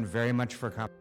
Very much for coming.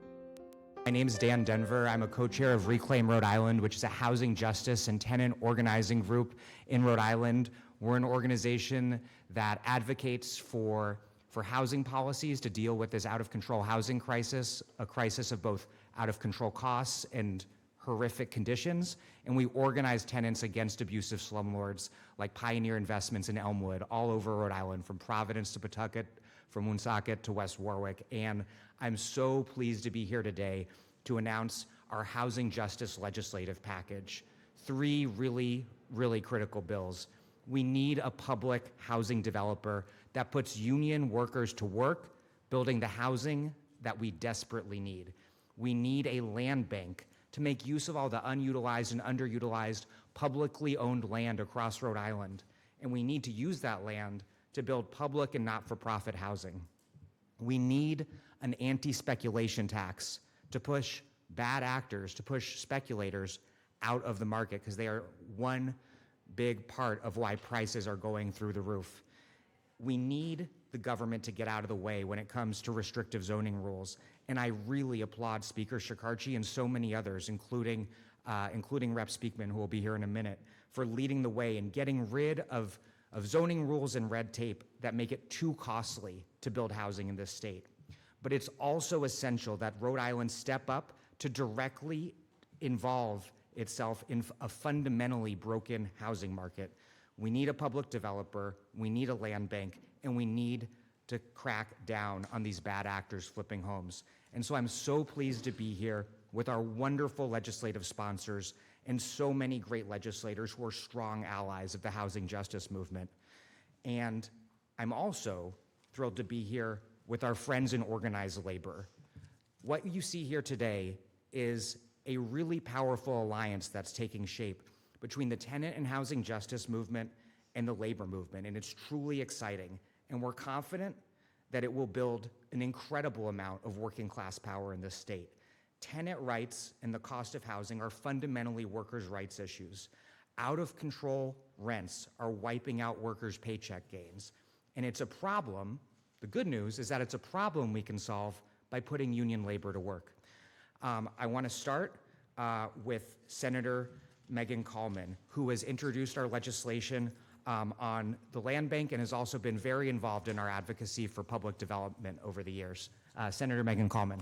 My name is Dan Denver. I'm a co-chair of Reclaim Rhode Island, which is a housing justice and tenant organizing group in Rhode Island. We're an organization that advocates for housing policies to deal with this out-of-control housing crisis, a crisis of both out-of-control costs and horrific conditions. And we organize tenants against abusive slumlords like Pioneer Investments in Elmwood, all over Rhode Island, from Providence to Pawtucket, from Woonsocket to West Warwick. And I'm so pleased to be here today to announce our housing justice legislative package. 3 really, really critical bills. We need a public housing developer that puts union workers to work building the housing that we desperately need. We need a land bank to make use of all the unutilized and underutilized publicly owned land across Rhode Island. And we need to use that land to build public and not-for-profit housing. We need an anti-speculation tax to push bad actors, to push speculators out of the market, because they are one big part of why prices are going through the roof. We need the government to get out of the way when it comes to restrictive zoning rules. And I really applaud Speaker Shekarchi and so many others, including Rep. Speakman, who will be here in a minute, for leading the way and getting rid of zoning rules and red tape that make it too costly to build housing in this state. But it's also essential that Rhode Island step up to directly involve itself in a fundamentally broken housing market. We need a public developer, we need a land bank, and we need to crack down on these bad actors flipping homes. And so I'm so pleased to be here with our wonderful legislative sponsors and so many great legislators who are strong allies of the housing justice movement. And I'm also thrilled to be here with our friends in organized labor. What you see here today is a really powerful alliance that's taking shape between the tenant and housing justice movement and the labor movement, and it's truly exciting. And we're confident that it will build an incredible amount of working class power in this state. Tenant rights and the cost of housing are fundamentally workers' rights issues. Out-of-control rents are wiping out workers' paycheck gains. And it's a problem. The good news is that it's a problem we can solve by putting union labor to work. I want to start with Senator Megan Kallman, who has introduced our legislation on the land bank and has also been very involved in our advocacy for public development over the years. Senator Megan Kallman.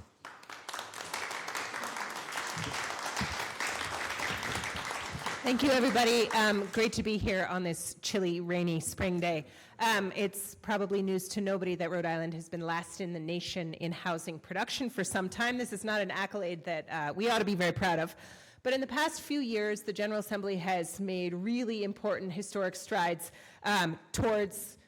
Thank you, everybody. Great to be here on this chilly, rainy spring day. It's probably news to nobody that Rhode Island has been last in the nation in housing production for some time. This is not an accolade that we ought to be very proud of. But in the past few years, the General Assembly has made really important historic strides towards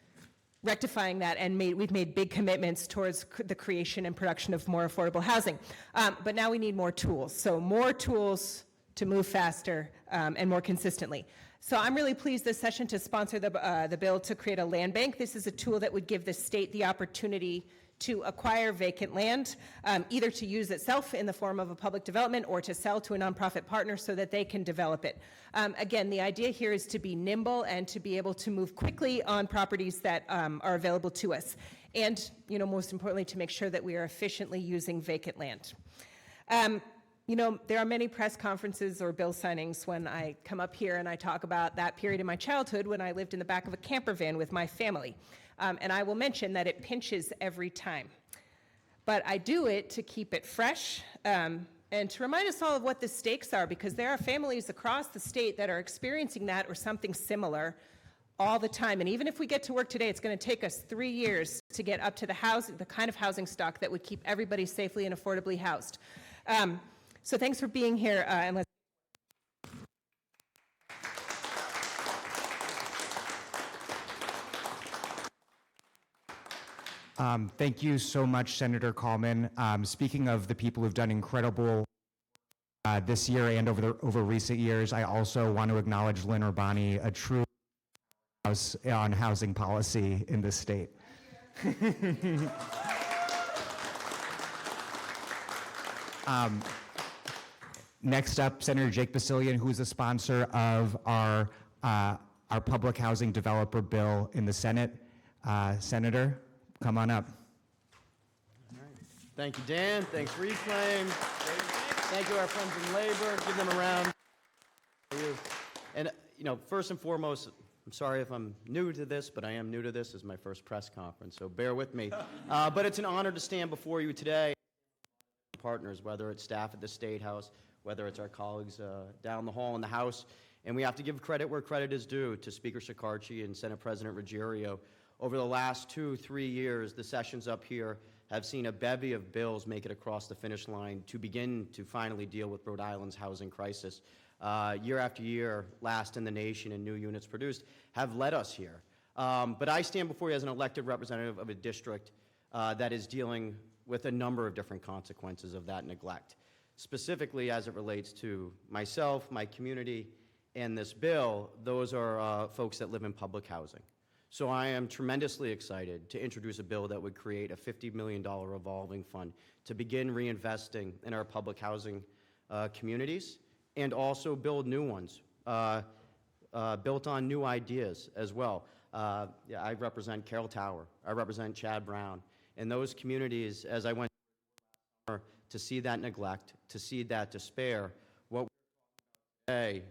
rectifying that, and we've made big commitments towards the creation and production of more affordable housing. But now we need more tools. So more tools to move faster and more consistently. So I'm really pleased this session to sponsor the bill to create a land bank. This is a tool that would give the state the opportunity to acquire vacant land, either to use itself in the form of a public development or to sell to a nonprofit partner so that they can develop it. Again, the idea here is to be nimble and to be able to move quickly on properties that are available to us. And, most importantly, to make sure that we are efficiently using vacant land. There are many press conferences or bill signings when I come up here and I talk about that period in my childhood when I lived in the back of a camper van with my family. And I will mention that it pinches every time. But I do it to keep it fresh and to remind us all of what the stakes are, because there are families across the state that are experiencing that or something similar all the time. And even if we get to work today, it's going to take us 3 years to get up to the kind of housing stock that would keep everybody safely and affordably housed. So thanks for being here. Thank you so much, Senator Kallman. Speaking of the people who've done incredible this year and over recent years, I also want to acknowledge Lynn Urbani, a true house on housing policy in this state. Next up, Senator Jake Basilian, who is a sponsor of our public housing developer bill in the Senate. Senator, come on up. All right. Thank you, Dan. Thanks, Reclaim. Thank you, our friends in labor. Give them a round. And, first and foremost, I'm sorry if I'm new to this, but I am new to this. This is my first press conference, so bear with me. But it's an honor to stand before you today. Partners, whether it's staff at the State House, whether it's our colleagues down the hall in the House. And we have to give credit where credit is due to Speaker Shekarchi and Senate President Ruggiero. Over the last 2-3 years, the sessions up here have seen a bevy of bills make it across the finish line to begin to finally deal with Rhode Island's housing crisis. Year after year, last in the nation and new units produced, have led us here. But I stand before you as an elected representative of a district that is dealing with a number of different consequences of that neglect. Specifically, as it relates to myself, my community, and this bill, those are folks that live in public housing. So I am tremendously excited to introduce a bill that would create a $50 million revolving fund to begin reinvesting in our public housing communities and also build new ones, built on new ideas as well. I represent Carroll Tower. I represent Chad Brown. And those communities, as I went to see that neglect, to see that despair, what we today,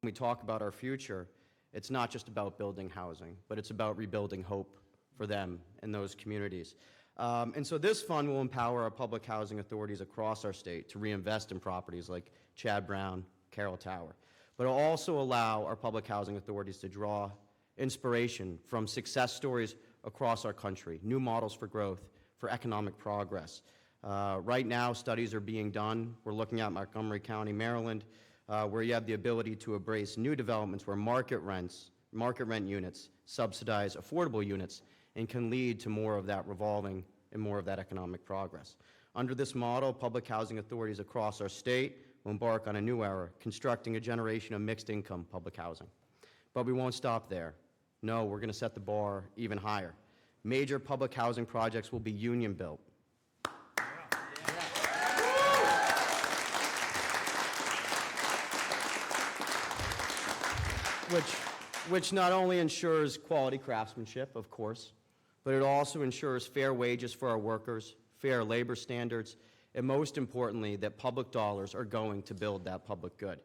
when we talk about our future, it's not just about building housing, but it's about rebuilding hope for them in those communities. And so this fund will empower our public housing authorities across our state to reinvest in properties like Chad Brown, Carroll Tower. But it'll also allow our public housing authorities to draw inspiration from success stories across our country, new models for growth, for economic progress. Right now, studies are being done. We're looking at Montgomery County, Maryland, where you have the ability to embrace new developments where market rent units subsidize affordable units and can lead to more of that revolving and more of that economic progress. Under this model, public housing authorities across our state will embark on a new era, constructing a generation of mixed-income public housing. But we won't stop there. No, we're going to set the bar even higher. Major public housing projects will be union-built. Which not only ensures quality craftsmanship, of course, but it also ensures fair wages for our workers, fair labor standards, and most importantly, that public dollars are going to build that public good.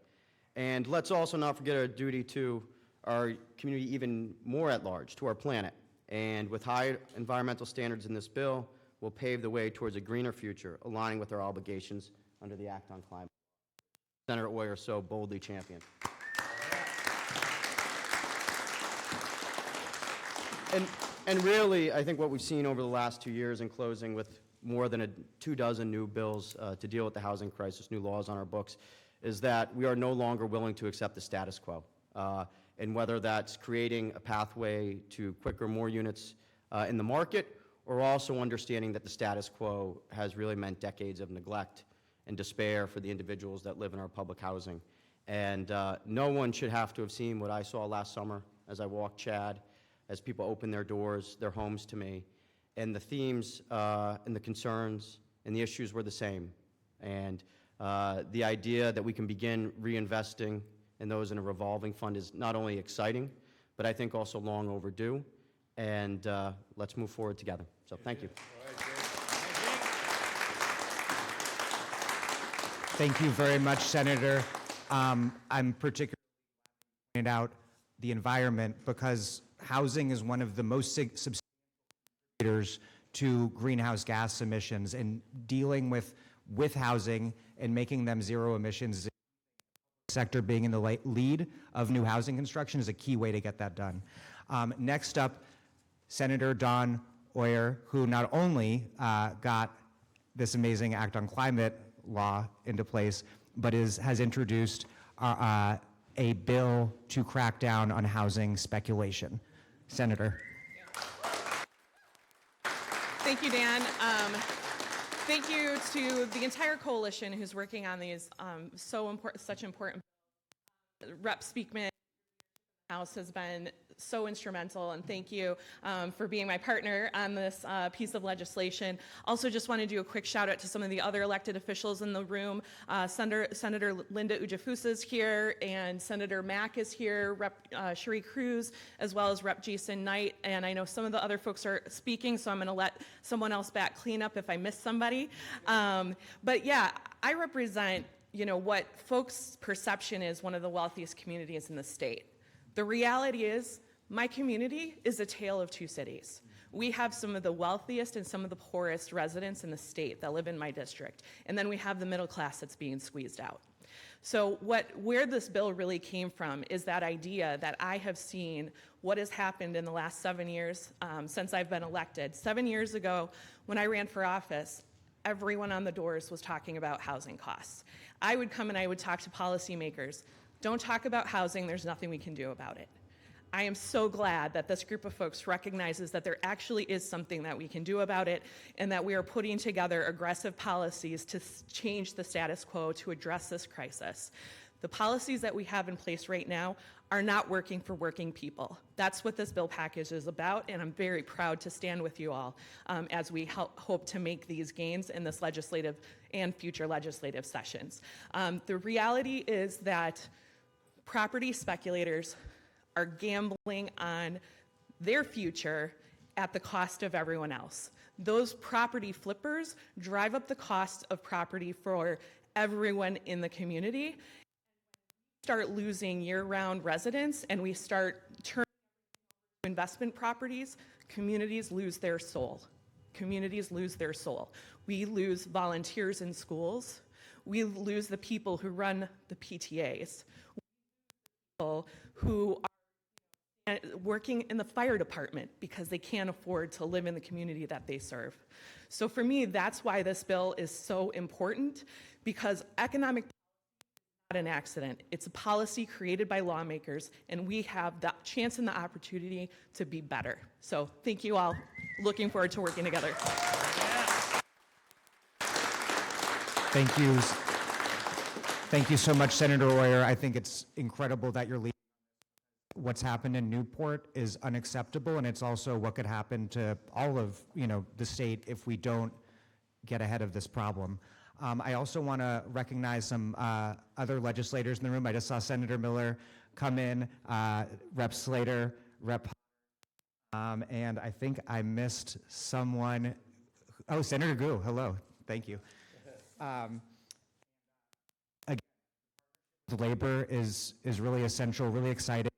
And let's also not forget our duty to our community even more at large, to our planet. And with high environmental standards in this bill, we'll pave the way towards a greener future, aligning with our obligations under the Act on Climate. Senator Oyer so boldly championed. And really, I think what we've seen over the last 2 years in closing with more than 24 new bills to deal with the housing crisis, new laws on our books, is that we are no longer willing to accept the status quo. And whether that's creating a pathway to quicker, more units in the market, or also understanding that the status quo has really meant decades of neglect and despair for the individuals that live in our public housing. And no one should have to have seen what I saw last summer as I walked Chad, as people opened their doors, their homes to me, and the themes and the concerns and the issues were the same. And the idea that we can begin reinvesting in those in a revolving fund is not only exciting, but I think also long overdue. And let's move forward together. So thank you. Thank you very much, Senator. I'm particularly pointing out the environment because housing is one of the most substantial contributors to greenhouse gas emissions, and dealing with housing and making them zero emissions sector being in the lead of new housing construction is a key way to get that done. Next up, Senator Don Oyer, who not only got this amazing Act on Climate law into place, but has introduced a bill to crack down on housing speculation. Senator. Thank you, Dan. Thank you to the entire coalition who's working on these such important. Rep. Speakman House has been so instrumental, and thank you for being my partner on this piece of legislation. Also, just want to do a quick shout out to some of the other elected officials in the room. Senator Linda Ujafusa is here, and Senator Mack is here, Rep. Cherie Cruz, as well as Rep. Jason Knight. And I know some of the other folks are speaking, so I'm going to let someone else back clean up if I miss somebody. But yeah, I represent, what folks' perception is one of the wealthiest communities in the state. The reality is, my community is a tale of two cities. We have some of the wealthiest and some of the poorest residents in the state that live in my district. And then we have the middle class that's being squeezed out. So where this bill really came from is that idea that I have seen what has happened in the last 7 years since I've been elected. 7 years ago, when I ran for office, everyone on the doors was talking about housing costs. I would come and I would talk to policymakers. Don't talk about housing, there's nothing we can do about it. I am so glad that this group of folks recognizes that there actually is something that we can do about it, and that we are putting together aggressive policies to change the status quo to address this crisis. The policies that we have in place right now are not working for working people. That's what this bill package is about, and I'm very proud to stand with you all as we hope to make these gains in this legislative and future legislative sessions. The reality is that property speculators are gambling on their future at the cost of everyone else. Those property flippers drive up the cost of property for everyone in the community. Start losing year-round residents and we start turning investment properties, communities lose their soul. Communities lose their soul. We lose volunteers in schools. We lose the people who run the PTAs. People who are working in the fire department because they can't afford to live in the community that they serve. So for me, that's why this bill is so important, because economic policy is not an accident. It's a policy created by lawmakers, and we have the chance and the opportunity to be better. So thank you all. Looking forward to working together. Thank you. Thank you so much, Senator Royer. I think it's incredible that you're leading. What's happened in Newport is unacceptable, and it's also what could happen to all of the state if we don't get ahead of this problem. I also want to recognize some other legislators in the room. I just saw Senator Miller come in, Rep. Slater, Rep. And I think I missed someone. Oh, Senator Gu. Hello. Thank you. Again, labor is really essential, really exciting,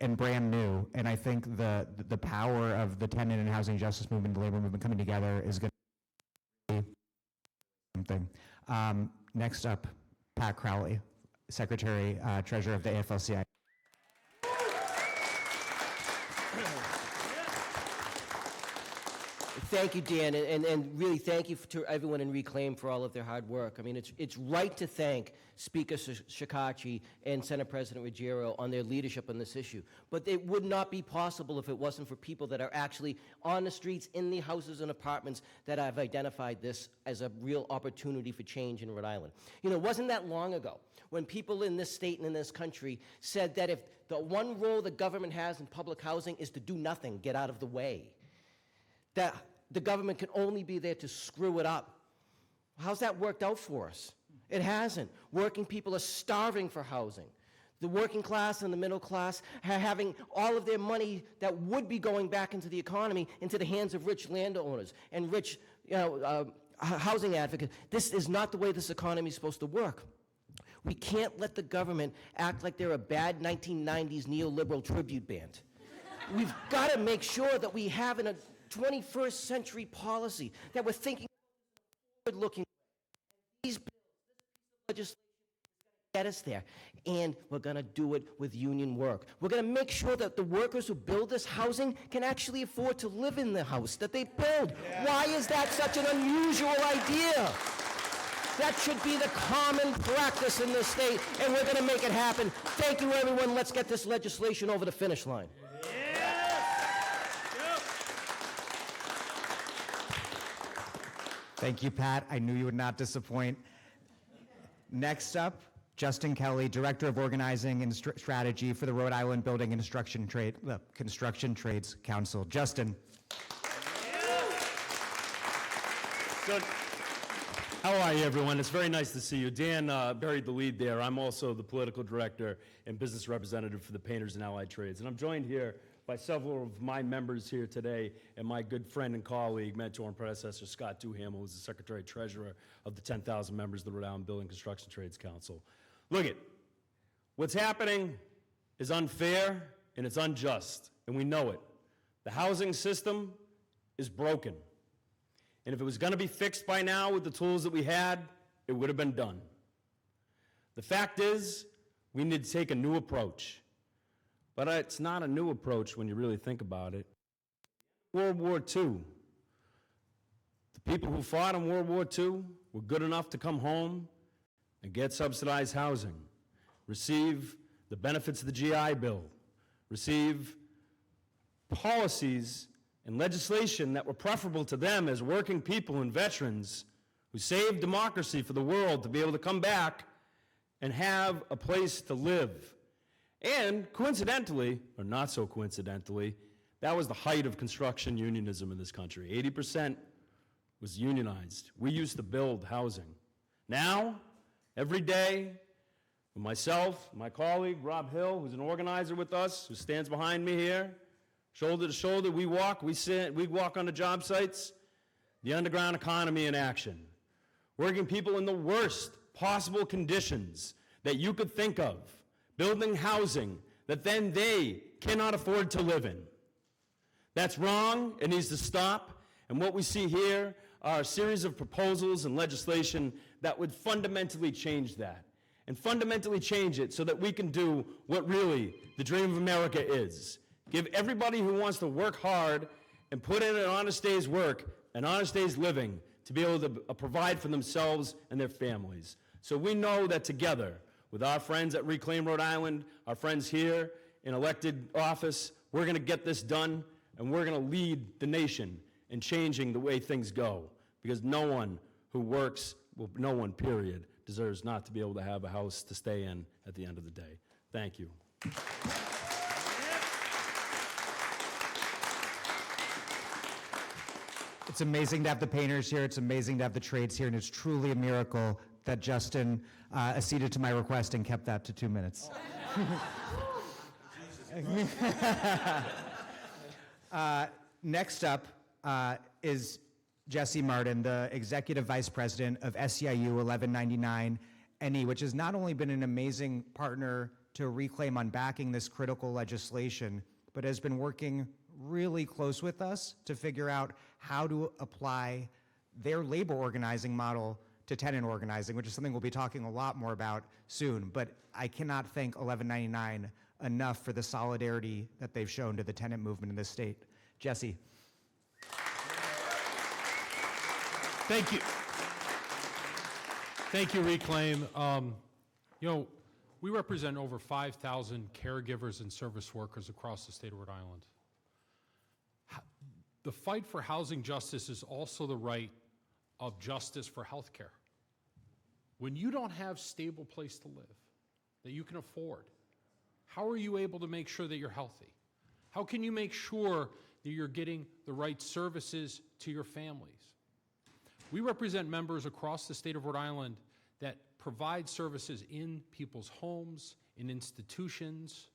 and brand new, and I think the power of the tenant and housing justice movement, the labor movement coming together is going to be something. Next up, Pat Crowley, Secretary Treasurer of the AFL-CIO. Thank you, Dan, and really thank you to everyone in Reclaim for all of their hard work. I mean, it's right to thank Speaker Shikachi and Senate President Ruggiero on their leadership on this issue. But it would not be possible if it wasn't for people that are actually on the streets, in the houses and apartments that have identified this as a real opportunity for change in Rhode Island. It wasn't that long ago when people in this state and in this country said that if the one role the government has in public housing is to do nothing, get out of the way, that the government can only be there to screw it up. How's that worked out for us? It hasn't. Working people are starving for housing. The working class and the middle class are having all of their money that would be going back into the economy into the hands of rich landowners and rich housing advocates. This is not the way this economy is supposed to work. We can't let the government act like they're a bad 1990s neoliberal tribute band. We've got to make sure that we have a 21st century policy, that we're thinking forward-looking. These bills, this piece of legislation is going to get us there, and we're going to do it with union work. We're going to make sure that the workers who build this housing can actually afford to live in the house that they build. Yeah. Why is that such an unusual idea? That should be the common practice in this state, and we're going to make it happen. Thank you, everyone. Let's get this legislation over the finish line. Thank you, Pat. I knew you would not disappoint. Next up, Justin Kelly, Director of Organizing and Strategy for the Rhode Island Building and Construction Trades Council. Justin. Good. How are you, everyone? It's very nice to see you. Dan buried the lead there. I'm also the political director and business representative for the Painters and Allied Trades. And I'm joined here by several of my members here today and my good friend and colleague, mentor and predecessor, Scott Duhamel, who's the Secretary-Treasurer of the 10,000 members of the Rhode Island Building Construction Trades Council. Look it, what's happening is unfair and it's unjust, and we know it. The housing system is broken. And if it was going to be fixed by now with the tools that we had, it would have been done. The fact is, we need to take a new approach. But it's not a new approach when you really think about it. World War II, the people who fought in World War II were good enough to come home and get subsidized housing, receive the benefits of the GI Bill, receive policies and legislation that were preferable to them as working people and veterans who saved democracy for the world to be able to come back and have a place to live. And coincidentally, or not so coincidentally, that was the height of construction unionism in this country. 80% was unionized. We used to build housing. Now, every day, myself, my colleague, Rob Hill, who's an organizer with us, who stands behind me here, shoulder to shoulder, we walk on the job sites, the underground economy in action. Working people in the worst possible conditions that you could think of, building housing that then they cannot afford to live in. That's wrong. It needs to stop. And what we see here are a series of proposals and legislation that would fundamentally change that, and fundamentally change it so that we can do what really the dream of America is. Give everybody who wants to work hard and put in an honest day's work, an honest day's living, to be able to provide for themselves and their families. So we know that together, with our friends at Reclaim Rhode Island, our friends here in elected office, we're going to get this done, and we're going to lead the nation in changing the way things go. Because no one who works, well, no one, period, deserves not to be able to have a house to stay in at the end of the day. Thank you. It's amazing to have the painters here. It's amazing to have the trades here, and it's truly a miracle that Justin acceded to my request and kept that to 2 minutes. Next up is Jesse Martin, the Executive Vice President of SEIU 1199 NE, which has not only been an amazing partner to Reclaim on backing this critical legislation, but has been working really close with us to figure out how to apply their labor organizing model to tenant organizing, which is something we'll be talking a lot more about soon. But I cannot thank 1199 enough for the solidarity that they've shown to the tenant movement in this state. Jesse. Thank you. Thank you, Reclaim. We represent over 5,000 caregivers and service workers across the state of Rhode Island. The fight for housing justice is also the right of justice for health care. When you don't have a stable place to live that you can afford, how are you able to make sure that you're healthy? How can you make sure that you're getting the right services to your families? We represent members across the state of Rhode Island that provide services in people's homes, in institutions,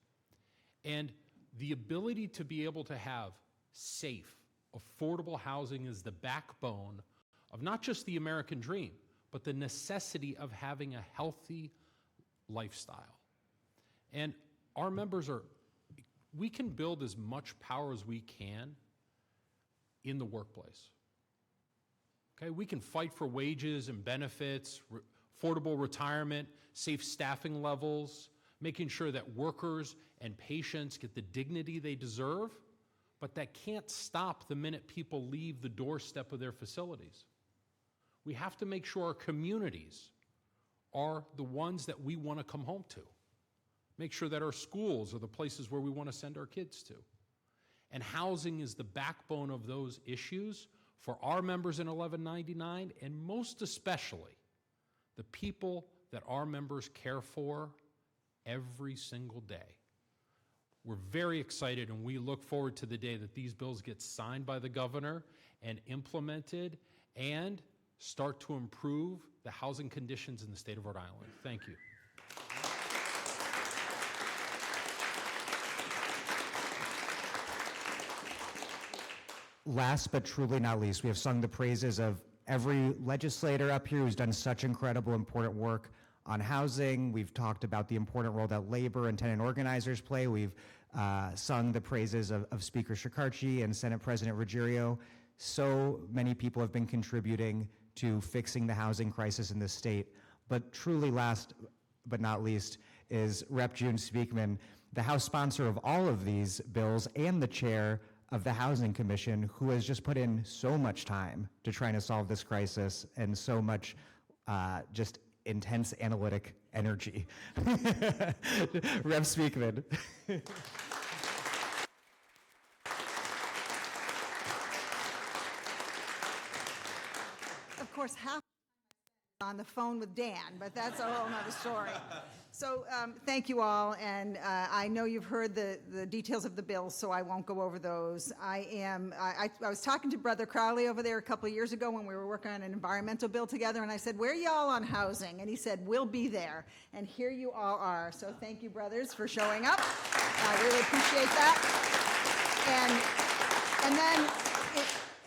and the ability to be able to have safe, affordable housing is the backbone of not just the American dream, but the necessity of having a healthy lifestyle. And our members we can build as much power as we can in the workplace. Okay, we can fight for wages and benefits, affordable retirement, safe staffing levels, making sure that workers and patients get the dignity they deserve, but that can't stop the minute people leave the doorstep of their facilities. We have to make sure our communities are the ones that we want to come home to. Make sure that our schools are the places where we want to send our kids to. And housing is the backbone of those issues for our members in 1199, and most especially the people that our members care for every single day. We're very excited, and we look forward to the day that these bills get signed by the governor and implemented and start to improve the housing conditions in the state of Rhode Island. Thank you. Last but truly not least, we have sung the praises of every legislator up here who's done such incredible, important work on housing. We've talked about the important role that labor and tenant organizers play. We've sung the praises of Speaker Shikarchi and Senate President Ruggiero. So many people have been contributing to fixing the housing crisis in this state. But truly last but not least is Rep. June Speakman, the House sponsor of all of these bills and the chair of the Housing Commission, who has just put in so much time to trying to solve this crisis and so much just intense analytic energy. Rep. Speakman. Of course, half on the phone with Dan, but that's a whole nother story. So thank you all, and I know you've heard the details of the bill, so I won't go over those. I was talking to Brother Crowley over there a couple of years ago when we were working on an environmental bill together, and I said, where are y'all on housing? And he said, we'll be there. And here you all are. So thank you, brothers, for showing up. I really appreciate that.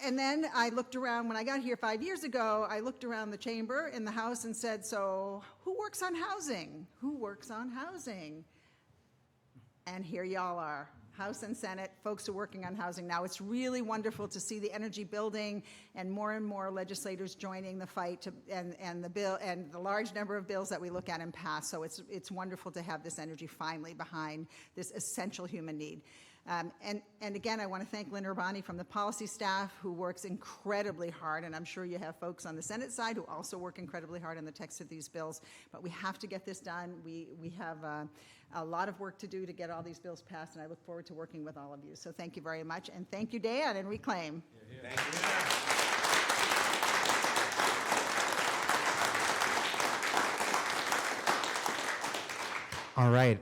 And then I looked around, when I got here 5 years ago, I looked around the chamber in the House and said, so who works on housing? Who works on housing? And here y'all are, House and Senate, folks who are working on housing. Now, it's really wonderful to see the energy building and more legislators joining the fight and the bill and the large number of bills that we look at and pass. So it's wonderful to have this energy finally behind this essential human need. And again, I want to thank Lynn Urbani from the policy staff, who works incredibly hard, and I'm sure you have folks on the Senate side who also work incredibly hard on the text of these bills, but we have to get this done. We have a lot of work to do to get all these bills passed, and I look forward to working with all of you. So thank you very much, and thank you, Dan, and Reclaim. Thank you. All right.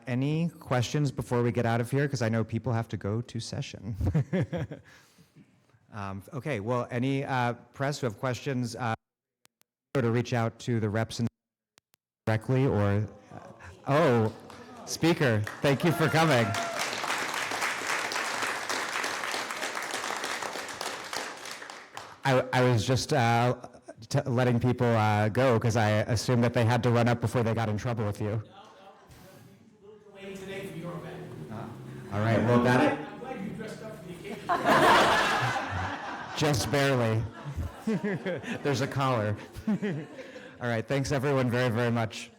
Any questions before we get out of here? Because I know people have to go to session. Okay. Well, any press who have questions, to reach out to the reps directly, or oh, Speaker, thank you for coming. I was just letting people go because I assumed that they had to run up before they got in trouble with you. Today for your event. All right, well, that I'm glad you dressed up for the occasion. just barely. There's a collar. All right, thanks everyone very, very much.